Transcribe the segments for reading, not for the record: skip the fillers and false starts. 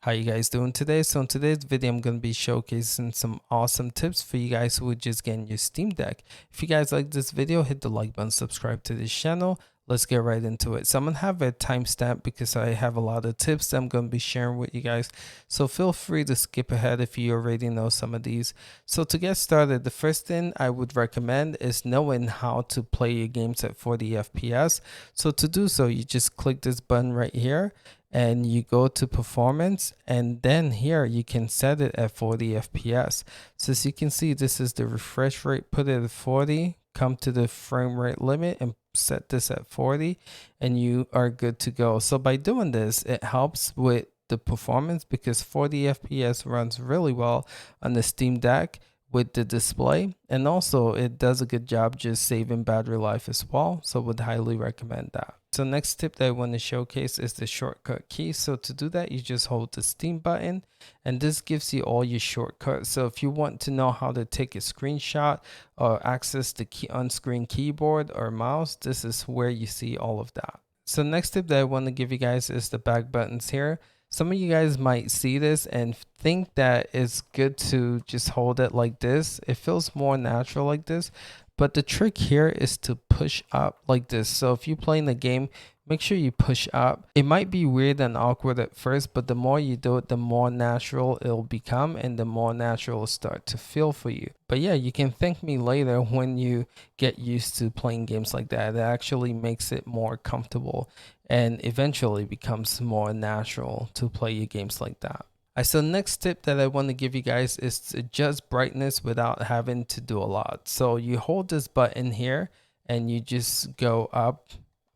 How you guys doing today? So in today's video, I'm going to be showcasing some awesome tips for you guys who are just getting your Steam Deck. If you guys like this video, hit the like button, subscribe to this channel. Let's get right into it. So I'm going to have a timestamp because I have a lot of tips that I'm going to be sharing with you guys. So feel free to skip ahead if you already know some of these. So to get started, the first thing I would recommend is knowing how to play your games at 40 FPS. So to do so, you just click this button right here and you go to performance, and then here you can set it at 40 FPS. So as you can see, this is the refresh rate. Put it at 40, come to the frame rate limit and set this at 40, and you are good to go. So by doing this, it helps with the performance because 40 FPS runs really well on the Steam Deck with the display, and also it does a good job just saving battery life as well. So would highly recommend that. So next tip that I want to showcase is the shortcut key. So to do that, you just hold the Steam button, and this gives you all your shortcuts. So if you want to know how to take a screenshot or access the on-screen keyboard or mouse, this is where you see all of that. So next tip that I want to give you guys is the back buttons here. Some of you guys might see this and think that it's good to just hold it like this. It feels more natural like this. But the trick here is to push up like this. So if you're playing the game, make sure you push up. It might be weird and awkward at first, but the more you do it, the more natural it'll become and the more natural it'll start to feel for you. But yeah, you can thank me later when you get used to playing games like that. It actually makes it more comfortable and eventually becomes more natural to play your games like that. So next tip that I want to give you guys is to adjust brightness without having to do a lot. So you hold this button here and you just go up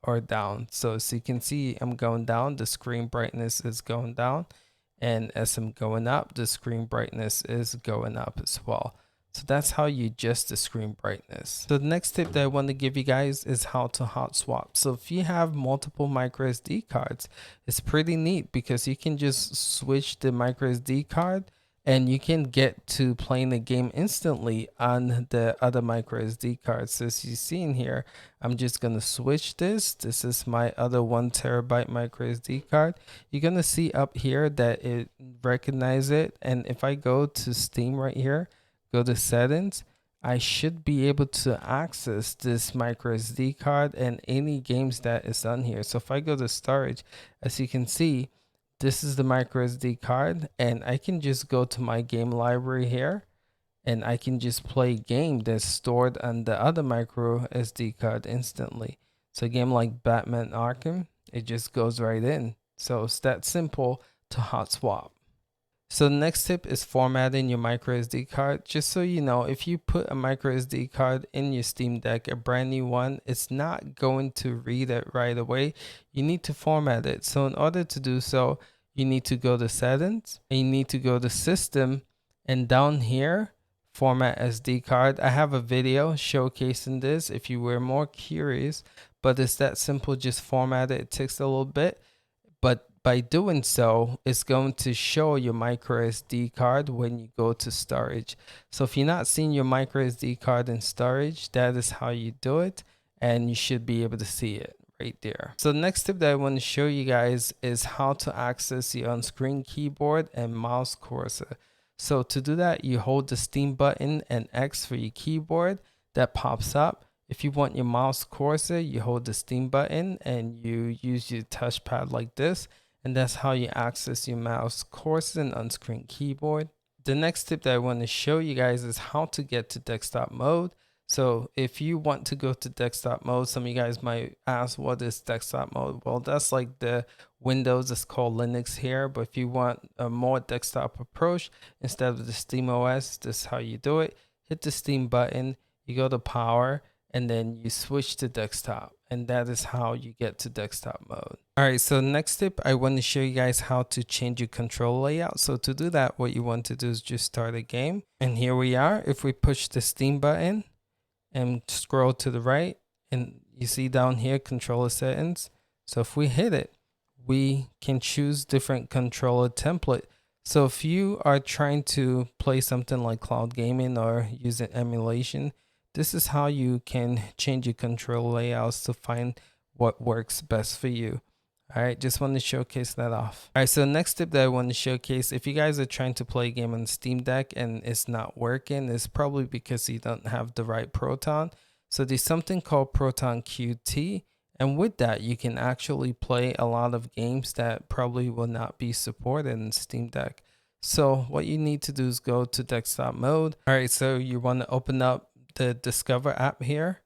or down. So as you can see, I'm going down, the screen brightness is going down. And as I'm going up, the screen brightness is going up as well. So that's how you adjust the screen brightness. So the next tip that I want to give you guys is how to hot swap. So if you have multiple micro SD cards, it's pretty neat because you can just switch the micro SD card and you can get to playing the game instantly on the other micro SD card. So as you see in here, I'm just going to switch this. This is my other 1 terabyte micro SD card. You're going to see up here that it recognizes it. And if I go to Steam right here, go to settings, I should be able to access this micro SD card and any games that is on here. So if I go to storage, as you can see, this is the micro SD card, and I can just go to my game library here and I can just play a game that's stored on the other micro SD card instantly. So a game like Batman Arkham, it just goes right in. So it's that simple to hot swap. So the next tip is formatting your micro SD card. Just so you know, if you put a micro SD card in your Steam Deck, a brand new one, it's not going to read it right away. You need to format it. So in order to do so, you need to go to settings and you need to go to system, and down here, format SD card. I have a video showcasing this if you were more curious, but it's that simple. Just format it. It takes a little bit, but by doing so, it's going to show your micro SD card when you go to storage. So if you're not seeing your micro SD card in storage, that is how you do it, and you should be able to see it right there. So the next tip that I want to show you guys is how to access the on-screen keyboard and mouse cursor. So to do that, you hold the Steam button and X for your keyboard. That pops up. If you want your mouse cursor, you hold the Steam button and you use your touchpad like this. And that's how you access your mouse cursor and on-screen keyboard. The next tip that I want to show you guys is how to get to desktop mode. So if you want to go to desktop mode, some of you guys might ask, what is desktop mode? Well, that's like the Windows, it's called Linux here. But if you want a more desktop approach, instead of the Steam OS, this is how you do it. Hit the Steam button, you go to power, and then you switch to desktop, and that is how you get to desktop mode. All right, so next tip, I want to show you guys how to change your control layout. So to do that, what you want to do is just start a game, and here we are. If we push the Steam button and scroll to the right, and you see down here controller settings. So if we hit it, we can choose different controller template. So if you are trying to play something like cloud gaming or using emulation, this is how you can change your control layouts to find what works best for you. All right, just want to showcase that off. All right, so next tip that I want to showcase, if you guys are trying to play a game on Steam Deck and it's not working, it's probably because you don't have the right Proton. So there's something called Proton QT, and with that, you can actually play a lot of games that probably will not be supported in Steam Deck. So what you need to do is go to desktop mode. All right, so you want to open up the Discover app here.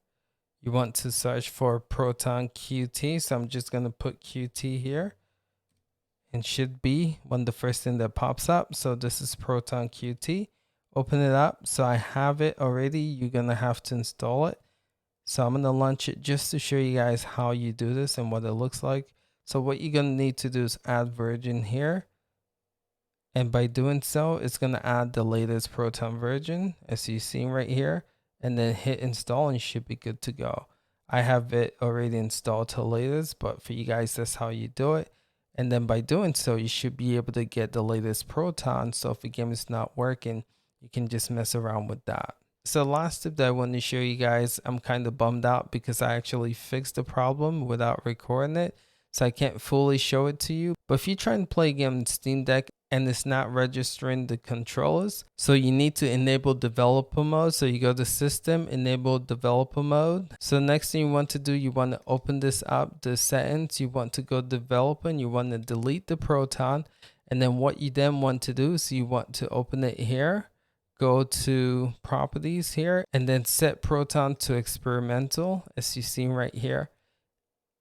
You want to search for Proton QT. So I'm just going to put QT here. And should be one of the first thing that pops up. So this is Proton QT. Open it up. So I have it already. You're going to have to install it. So I'm going to launch it just to show you guys how you do this and what it looks like. So what you're going to need to do is add version here. And by doing so, it's going to add the latest Proton version, as you see right here, and then hit install and you should be good to go. I have it already installed to latest, but for you guys, that's how you do it. And then by doing so, you should be able to get the latest Proton. So if a game is not working, you can just mess around with that. So last tip that I want to show you guys, I'm kind of bummed out because I actually fixed the problem without recording it. So I can't fully show it to you. But if you try and play a game on Steam Deck and it's not registering the controllers, so you need to enable developer mode. So you go to system, enable developer mode. So next thing you want to do, you want to open this up, the settings, you want to go developer and you want to delete the Proton. And then what you then want to do is you want to open it here, go to properties here, and then set Proton to experimental, as you see right here.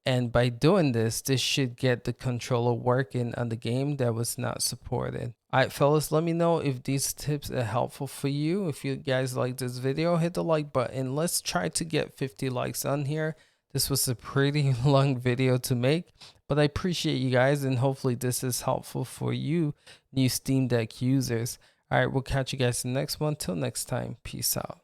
And by doing this, this should get the controller working on the game that was not supported. Alright fellas, let me know if these tips are helpful for you. If you guys like this video, hit the like button. Let's try to get 50 likes on here. This was a pretty long video to make, but I appreciate you guys and hopefully this is helpful for you new Steam Deck users. Alright, we'll catch you guys in the next one. Till next time, peace out.